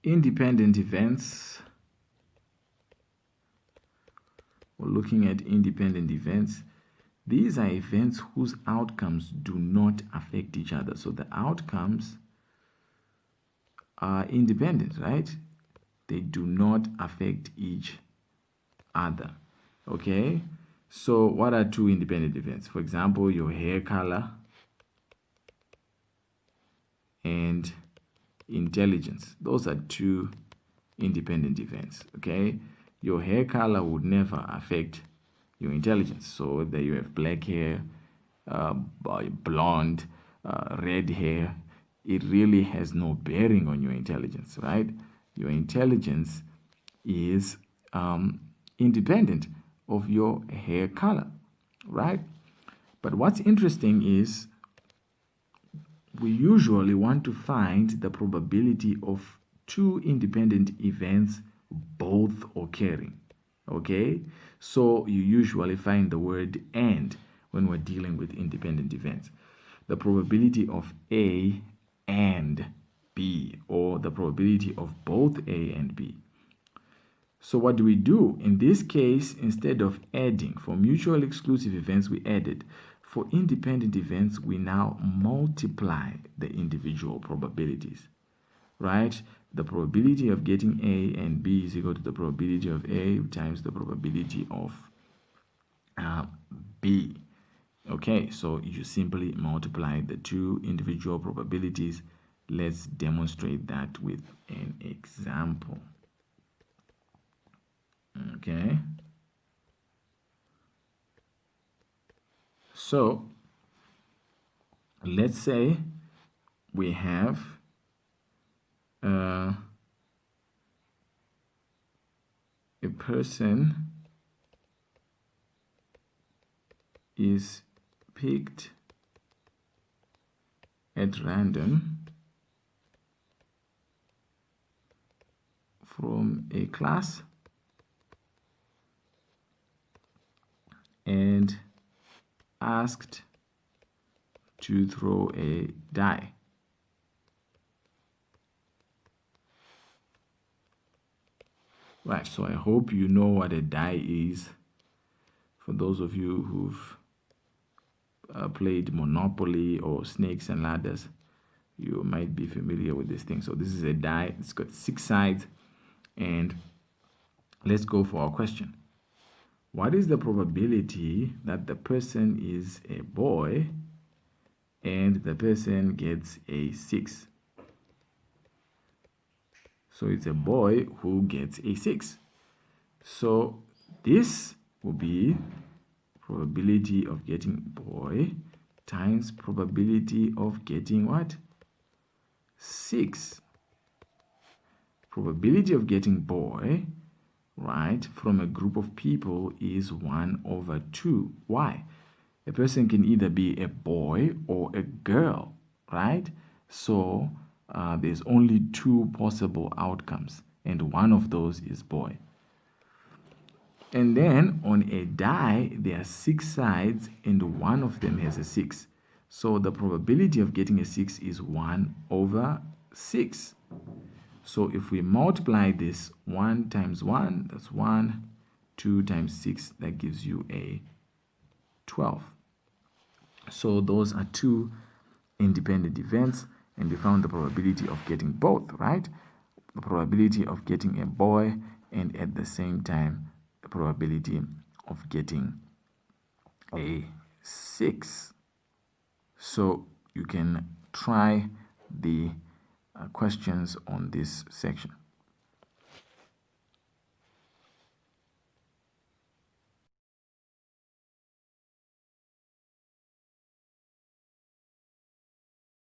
Independent events. We're looking at independent events. These are events whose outcomes do not affect each other. So the outcomes are independent, right? They do not affect each other. Okay? So what are two independent events? For example, your hair color and intelligence. Those are two independent events. Okay? Your hair color would never affect your intelligence. So whether you have black hair, blonde, red hair, it really has no bearing on your intelligence, right? Your intelligence is independent of your hair color, right? But what's interesting is we usually want to find the probability of two independent events both occurring. Okay, so you usually find the word and when we're dealing with independent events. The probability of A and B, or the probability of both A and B. So what do we do? In this case, instead of adding, for mutual exclusive events, we added. For independent events, we now multiply the individual probabilities, right? The probability of getting A and B is equal to the probability of A times the probability of B. Okay, so you simply multiply the two individual probabilities. Let's demonstrate that with an example. Okay. So let's say we have a person is picked at random from a class and asked to throw a die. Right, so I hope you know what a die is. For those of you who've played Monopoly or Snakes and Ladders, you might be familiar with this thing. So this is a die. It's got 6 sides. And let's go for our question. What is the probability that the person is a boy and the person gets a 6? So it's a boy who gets a 6. So this will be probability of getting boy times probability of getting what? 6. Probability of getting boy, right, from a group of people is 1/2. Why? A person can either be a boy or a girl, right? So there's only 2 possible outcomes, and one of those is boy. And then on a die, there are 6 sides, and one of them has a 6. So the probability of getting a 6 is 1/6. So if we multiply this, 1 times 1, that's 1. 2 times 6, that gives you a 12. So those are 2 independent events, and we found the probability of getting both, right? The probability of getting a boy, and at the same time, the probability of getting a 6. So you can try the questions on this section.